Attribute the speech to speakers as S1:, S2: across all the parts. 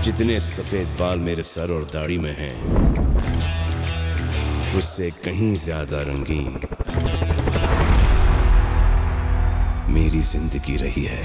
S1: जितने सफेद बाल मेरे सर और दाढ़ी में हैं, उससे कहीं ज्यादा रंगीन मेरी जिंदगी रही है।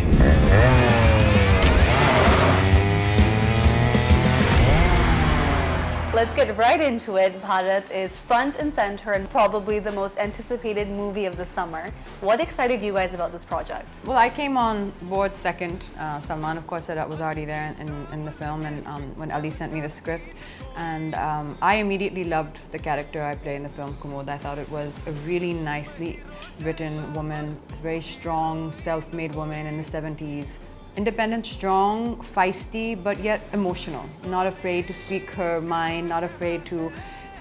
S2: Let's get right into it. Bharat is front and center and probably the most anticipated movie of the summer. What excited you guys about this project?
S3: Well, I came on board second. Salman, of course, was already there in the film, and when Ali sent me the script. And I immediately loved the character I play in the film, Kumod. I thought it was a really nicely written woman, very strong, self-made woman in the 70s. Independent, strong, feisty, but yet emotional. Not afraid to speak her mind, not afraid to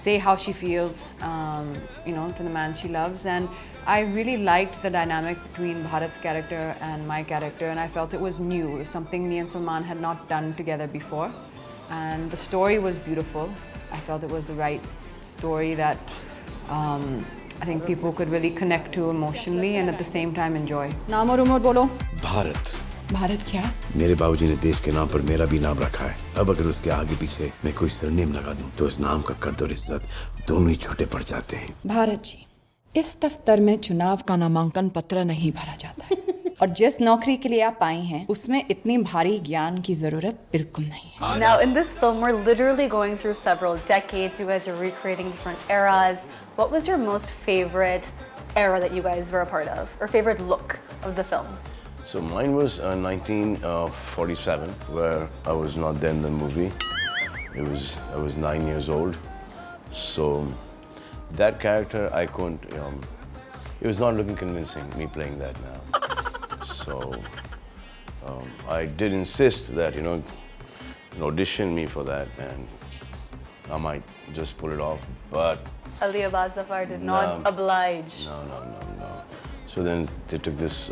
S3: say how she feels, you know, to the man she loves. And I really liked the dynamic between Bharat's character and my character, and I felt it was new. It was something me and Salman had not done together before. And the story was beautiful. I felt it was the right story that I think people could really connect to emotionally and at the same time enjoy. Naam aur umar bolo.
S1: Bharat.
S3: Bharat क्या?
S1: मेरे बाबूजी ने देश के नाम पर मेरा भी नाम रखा है। अब अगर उसके आगे पीछे मैं कोई सरनेम लगा दूं, तो उस नाम का कद और इज्जत दोनों ही छोटे पड़ जाते हैं।
S4: भारत जी, इस दफ्तर में चुनाव का नामांकन पत्र नहीं भरा जाता है। और जिस नौकरी के लिए आप आई हैं, उसमें इतनी भारी ज्ञान की जरूरत बिल्कुल नहीं है।
S2: Now in this film, we're literally going through several decades. You guys are recreating different eras. What was your most favorite era that you guys were a part of, or favorite look of the film?
S5: So mine was 1947, where I was not there in the movie. I was 9 years old. So that character, I couldn't, it was not looking convincing, me playing that now. So I did insist that, audition me for that, and I might just pull it off, but
S2: Ali Abbas Zafar did not oblige.
S5: No. So then they took this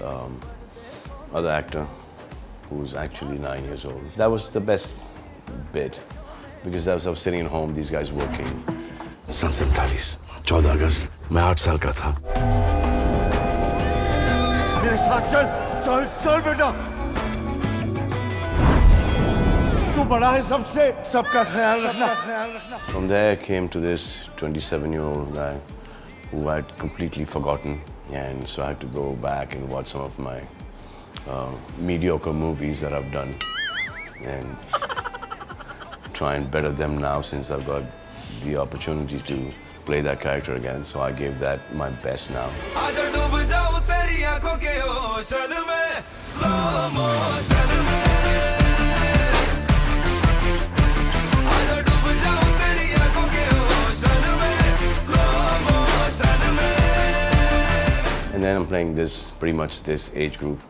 S5: other actor who was actually 9 years old. That was the best bit, because I was sitting at home, these guys working.
S1: सन 47, 14 अगस्त, मैं 8 साल का था।
S6: मेरे साथ चल बेटा। तू बड़ा है सबसे, सबका ख्याल रखना।
S5: From there I came to this 27-year-old guy who I had completely forgotten, and so I had to go back and watch some of my mediocre movies that I've done and try and better them now, since I've got the opportunity to play that character again. So I gave that my best now. And then I'm playing pretty much this age group,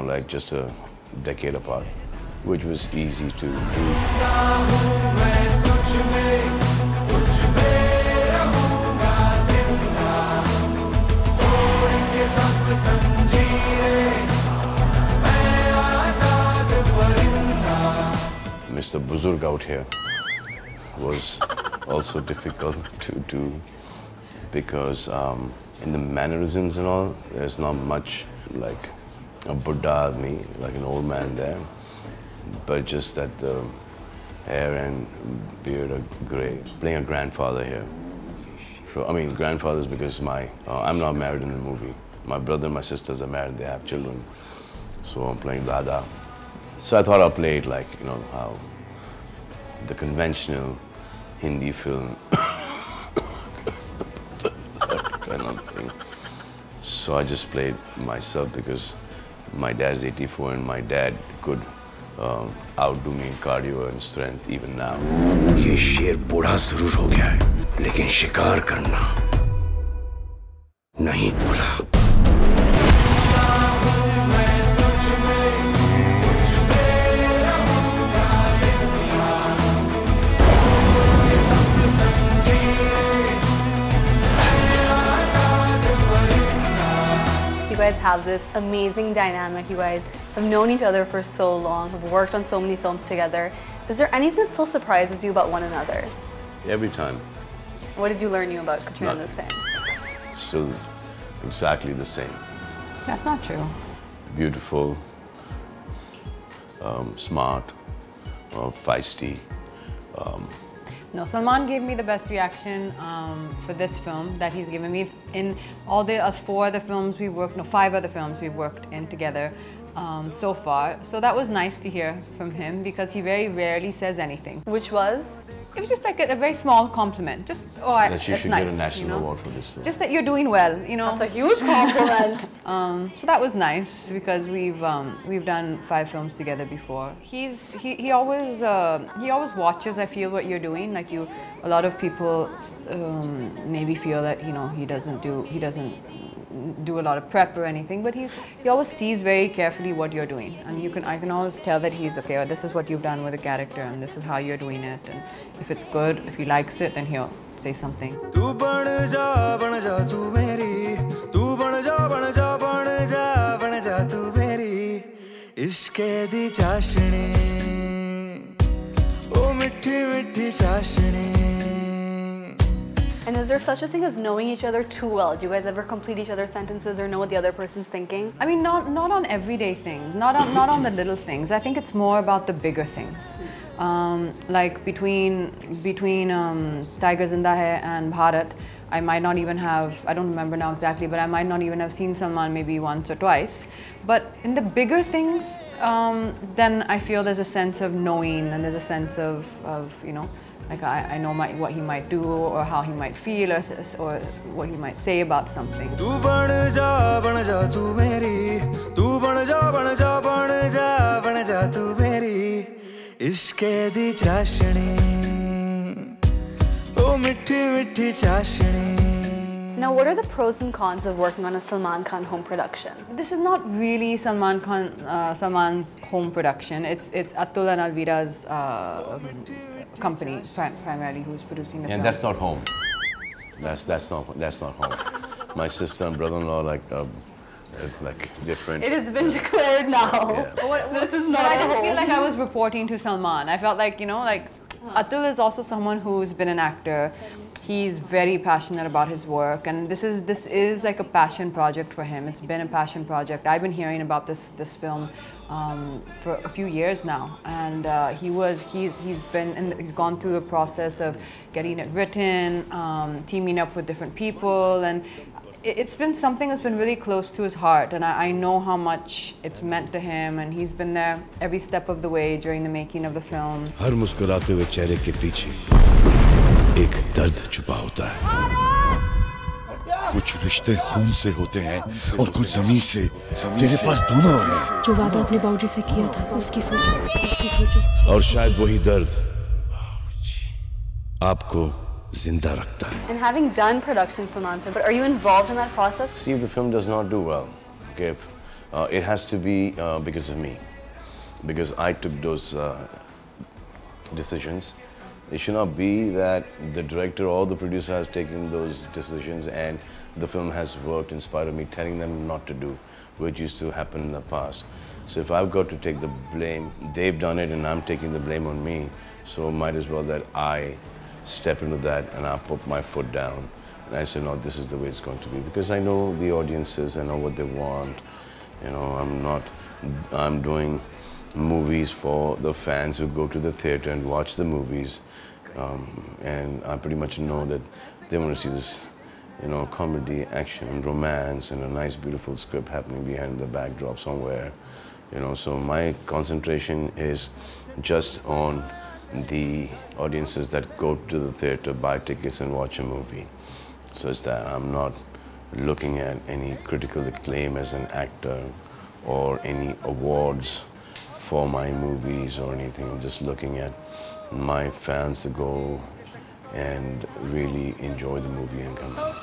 S5: like just a decade apart, which was easy to do. Mr. Buzurg out here was also difficult to do, because in the mannerisms and all, there's not much like a Buddha, like an old man there, but just that the hair and beard are grey. Playing a grandfather here. So, I mean, grandfathers, because I'm not married in the movie. My brother and my sisters are married, they have children. So I'm playing Dada. So I thought I'd play it like, how the conventional Hindi film kind of thing. So I just played myself, because my dad's 84 and my dad could outdo me in cardio and strength even now.
S1: ये शेर बूढ़ा जरूर हो गया है, लेकिन शिकार करना नहीं भूला।
S2: You guys have this amazing dynamic. You guys have known each other for so long, have worked on so many films together. Is there anything that still surprises you about one another?
S5: Every time.
S2: What did you learn new about Katrina this time?
S5: Still exactly the same.
S3: That's not true.
S5: Beautiful, smart, feisty.
S3: No, Salman gave me the best reaction for this film that he's given me in all the 4 other films we've worked, no, 5 other films we've worked in together so far. So that was nice to hear from him because he very rarely says anything.
S2: Which was?
S3: It was just like a very small compliment. Just, oh,
S5: That you
S3: that's
S5: should
S3: nice,
S5: get a national
S3: you know?
S5: award for this film.
S3: Just that you're doing well, you know.
S2: That's a huge compliment.
S3: So that was nice because we've done 5 films together before. He always watches, I feel, what you're doing. Like a lot of people maybe feel that he doesn't do a lot of prep or anything, but he always sees very carefully what you're doing, and I can always tell that he's okay. Or this is what you've done with the character, and this is how you're doing it. And if it's good, if he likes it, then he'll say something.
S7: तू बन जा तू मेरी, तू बन जा तू मेरी, इश्के दी चाशनी, ओ मिठी मिठी चाशनी.
S2: And is there such a thing as knowing each other too well? Do you guys ever complete each other's sentences or know what the other person's thinking?
S3: I mean, not on everyday things, not on the little things. I think it's more about the bigger things. Like between Tiger Zinda Hai and Bharat, I might not even have, I don't remember now exactly, but I might not even have seen Salman maybe once or twice. But in the bigger things, then I feel there's a sense of knowing, and there's a sense of like I know what he might do, or how he might feel, or what he might say about something.
S7: तू बन जा तू मेरी, तू बन जा तू मेरी, इश्के दी चाशनी, ओ मिठी मिठी चाशनी.
S2: Now, what are the pros and cons of working on a Salman Khan home production?
S3: This is not really Salman's home production. It's Atul and Alvira's company primarily who's producing the film.
S5: And that's not home. That's not home. My sister and brother-in-law like different.
S2: It has been declared now.
S5: Yeah.
S2: This is not
S3: I
S2: a
S3: didn't
S2: home.
S3: feel like I was reporting to Salman. I felt like, Atul is also someone who's been an actor. He's very passionate about his work, and this is like a passion project for him. It's been a passion project. I've been hearing about this film for a few years now, and he's gone through a process of getting it written, teaming up with different people, and it's been something that's been really close to his heart, and I know how much it's meant to him, and he's been there every step of the way during the making of the film.
S1: हर मुस्कुराते हुए चेहरे के पीछे एक दर्द छुपा होता है.
S6: कुछ रिश्ते खून से होते हैं और कुछ जमीन से. तेरे पास दोनों हैं.
S8: जो वादा अपने बाबूजी से किया था उसकी सोचो.
S1: और शायद वही दर्द आपको जिंदा रखता है.
S2: And having done production, Salman sir, but are you involved in that process?
S5: See, if the film does not do well, okay, it has to be because of me, because I took those decisions. It should not be that the director or the producer has taken those decisions and the film has worked in spite of me telling them not to do, which used to happen in the past. So if I've got to take the blame, they've done it and I'm taking the blame on me, so might as well that I step into that and I put my foot down and I say, no, this is the way it's going to be, because I know the audiences, I know what they want. I'm doing movies for the fans who go to the theater and watch the movies, and I pretty much know that they want to see this, comedy, action, romance, and a nice, beautiful script happening behind the backdrop somewhere, So my concentration is just on the audiences that go to the theater, buy tickets, and watch a movie. So it's that I'm not looking at any critical acclaim as an actor or any awards for my movies or anything. I'm just looking at my fans to go and really enjoy the movie and come back.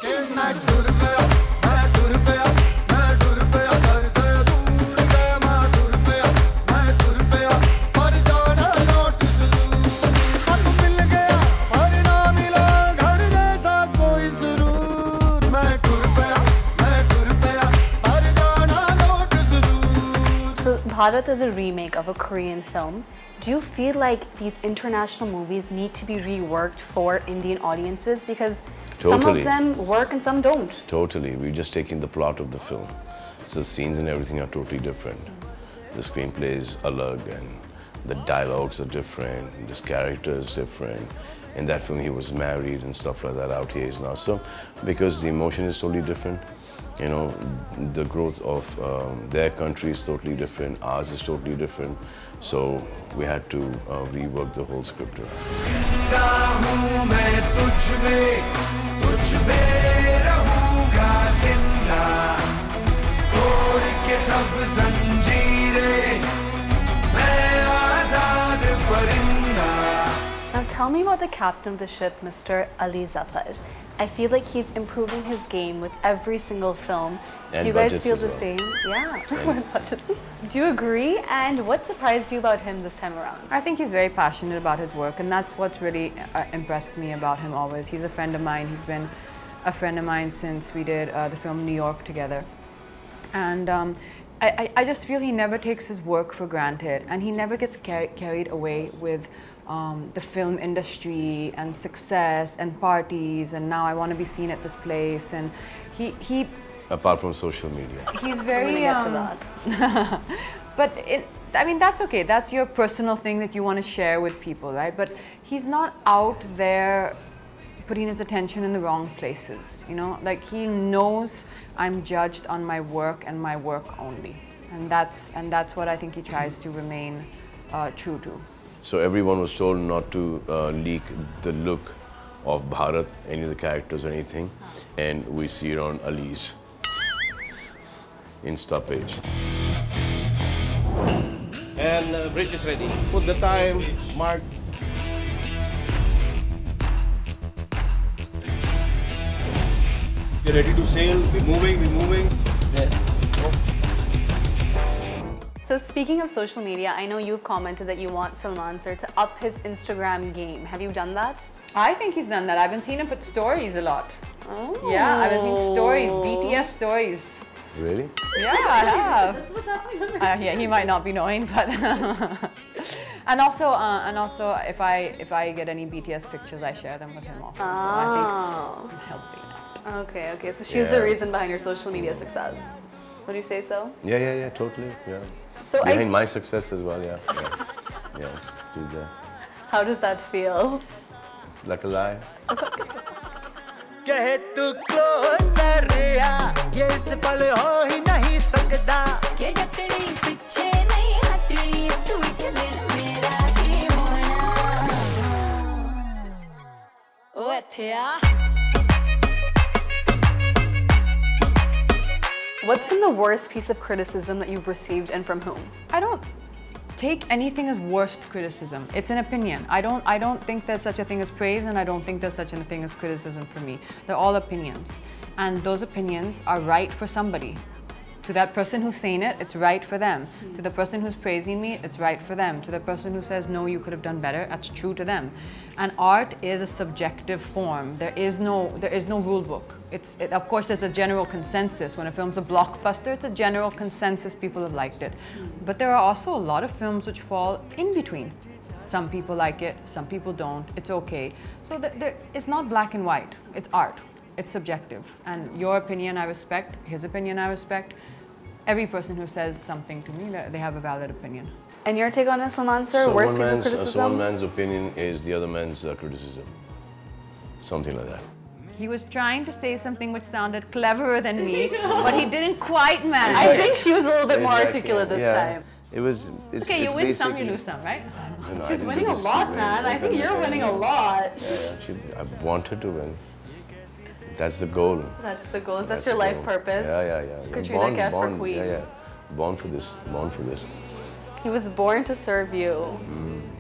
S2: Bharat is a remake of a Korean film. Do you feel like these international movies need to be reworked for Indian audiences? Because some of them work and some don't.
S5: Totally. We're just taking the plot of the film. So the scenes and everything are totally different. The screenplay is alag and the dialogues are different, this character is different. In that film he was married and stuff like that. Out here he's not. So because the emotion is totally different, you know, the growth of their country is totally different, ours is totally different. So we had to rework the whole script around.
S2: Now tell me about the captain of the ship, Mr. Ali Zafar. I feel like he's improving his game with every single film.
S5: And
S2: do you guys
S5: budgets
S2: feel
S5: as
S2: the
S5: well.
S2: same? Yeah. Do you agree? And what surprised you about him this time around?
S3: I think he's very passionate about his work, and that's what's really impressed me about him always. He's a friend of mine. He's been a friend of mine since we did the film New York together. And I just feel he never takes his work for granted, and he never gets carried away with the film industry and success and parties, and now I want to be seen at this place. And he
S5: Apart from social media.
S3: He's very
S2: get to that.
S3: but I mean, that's okay. That's your personal thing that you want to share with people, right? But he's not out there putting his attention in the wrong places, you know? Like, he knows I'm judged on my work and my work only. And that's what I think he tries to remain true to.
S5: So everyone was told not to leak the look of Bharat, any of the characters or anything. And we see it on Ali's Insta page.
S9: And bridge is ready. Put the time, mark. You're ready to sail. We're moving. Yes.
S2: So speaking of social media, I know you've commented that you want Salman sir to up his Instagram game. Have you done that?
S3: I think he's done that. I've been seeing him put stories a lot.
S2: Oh.
S3: Yeah, I've been seeing stories, BTS stories.
S5: Really?
S3: Yeah, I have.
S2: Is this what's happening?
S3: Yeah, he might not be knowing, but and also if I get any BTS pictures, I share them with him often. So I think I'm helping out.
S2: Okay. So she's the reason behind your social media success. Would you say so?
S5: Yeah, totally. Yeah.
S2: So
S5: Behind my success as well, yeah. She's there.
S2: How does that feel?
S5: Like a lie.
S7: कहे तू closure या ये इस पल हो ही नहीं सकता
S10: के जतड़ी पीछे नहीं हटड़ी तू एक दिल मेरा ही होना ओ एथिया
S2: What's been the worst piece of criticism that you've received and from whom?
S3: I don't take anything as worst criticism. It's an opinion. I don't think there's such a thing as praise, and I don't think there's such a thing as criticism for me. They're all opinions, and those opinions are right for somebody. To that person who's saying it, it's right for them. To the person who's praising me, it's right for them. To the person who says, no, you could have done better, that's true to them. And art is a subjective form. There is no rule book. Of course, there's a general consensus. When a film's a blockbuster, it's a general consensus, people have liked it. But there are also a lot of films which fall in between. Some people like it, some people don't, it's okay. So it's not black and white, it's art. It's subjective. And your opinion I respect, his opinion I respect. Every person who says something to me, they have a valid opinion.
S2: And your take on it, Salman sir?
S5: So
S2: Worst piece of criticism?
S5: one man's opinion is the other man's criticism. Something like that.
S3: He was trying to say something which sounded cleverer than me, but he didn't quite manage
S2: I
S3: it.
S2: think she was a little bit more
S5: Exactly.
S2: articulate this time.
S5: It's
S3: Okay, you win some, you lose some, right?
S5: No, I
S2: She's
S5: didn't
S2: winning
S5: do
S2: a
S5: this
S2: lot,
S5: to win.
S2: man. I think you're winning a lot.
S5: I want her to win. That's the goal.
S2: That's the goal. That's
S5: That's
S2: your
S5: the
S2: life
S5: goal.
S2: purpose.
S5: Yeah.
S2: Katrina Kaif for queen.
S5: Yeah. Born for this. Born for this.
S2: He was born to serve you.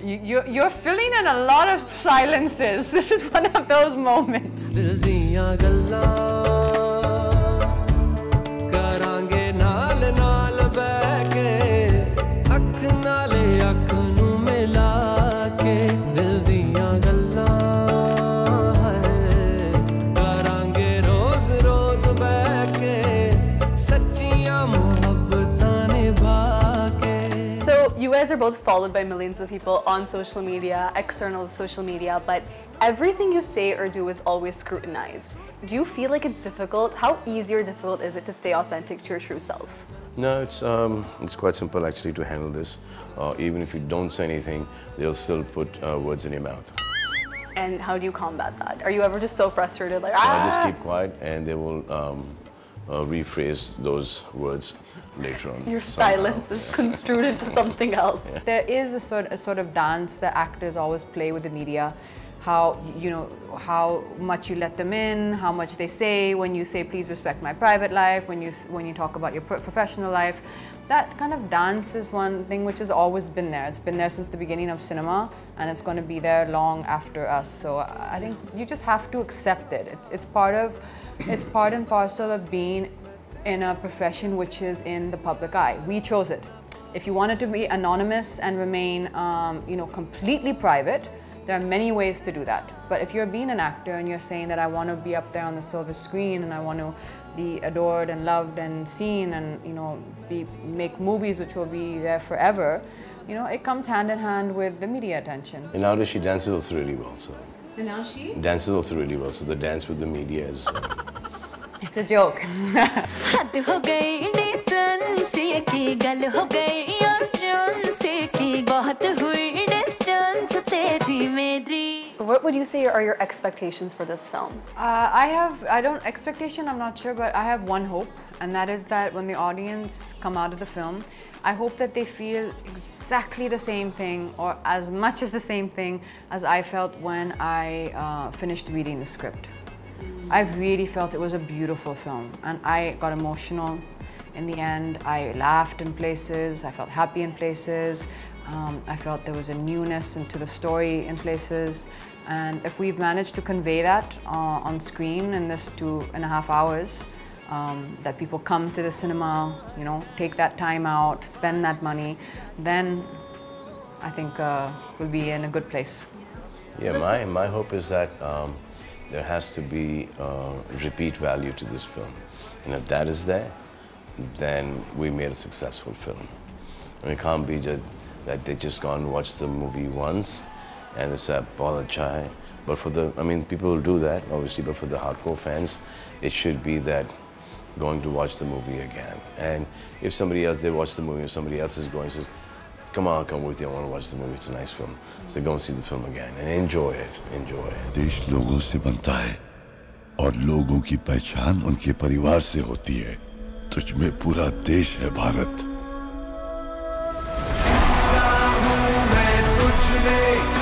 S3: You're filling in a lot of silences. This is one of those moments.
S7: दिल दियां गल्लां करांगे नाल नाल बैके अख नाले अख नू मिला के दिल दियां गल्लां करांगे रोज रोज बैके सच्चियां मोहब्बतां निभा के.
S2: So you guys are both followed by millions of people on social media, external social media, but everything you say or do is always scrutinized. Do you feel like it's difficult? How easy or difficult is it to stay authentic to your true self?
S5: No, it's quite simple actually to handle this. Even if you don't say anything, they'll still put words in your mouth.
S2: And how do you combat that? Are you ever just so frustrated, like,
S5: I just keep quiet, and they will rephrase those words later on.
S2: Your silence is construed into something else.
S3: Yeah. There is a sort of dance that actors always play with the media. How, you know, how much you let them in, how much they say when you say, please respect my private life, when you talk about your professional life. That kind of dance is one thing which has always been there. It's been there since the beginning of cinema, and it's going to be there long after us. So I think you just have to accept it. It's part and parcel of being in a profession which is in the public eye. We chose it. If you wanted to be anonymous and remain, you know, completely private, there are many ways to do that. But if you're being an actor and you're saying that I want to be up there on the silver screen and I want to be adored and loved and seen and, you know, make movies which will be there forever, you know, it comes hand in hand with the media attention.
S5: And nowadays she dances also really well. So.
S3: And now she?
S5: Dances also really well. So the dance with the media is...
S3: It's a joke.
S2: What would you say are your expectations for this film?
S3: I'm not sure, but I have one hope, and that is that when the audience come out of the film, I hope that they feel exactly the same thing, or as much as the same thing as I felt when I finished reading the script. I really felt it was a beautiful film, and I got emotional in the end. I laughed in places, I felt happy in places, I felt there was a newness into the story in places, and if we've managed to convey that on screen in this 2.5 hours, that people come to the cinema, you know, take that time out, spend that money, then I think we'll be in a good place.
S5: Yeah, my hope is that there has to be repeat value to this film. And if that is there, then we made a successful film. And it can't be just that they just gone and watch the movie once and they say, "Bahut acha hai." But for the, I mean, people will do that, obviously, but for the hardcore fans, it should be that going to watch the movie again. And if somebody else, they watch the movie, if somebody else is going, says, "Come on, come with you, I want to watch the movie, it's a nice film." So go and see the film again and enjoy it, enjoy it.
S6: देश लोगों से बनता है और लोगों की पहचान उनके परिवार से होती है। तुझ में पूरा देश है भारत।
S7: मैं तुझ में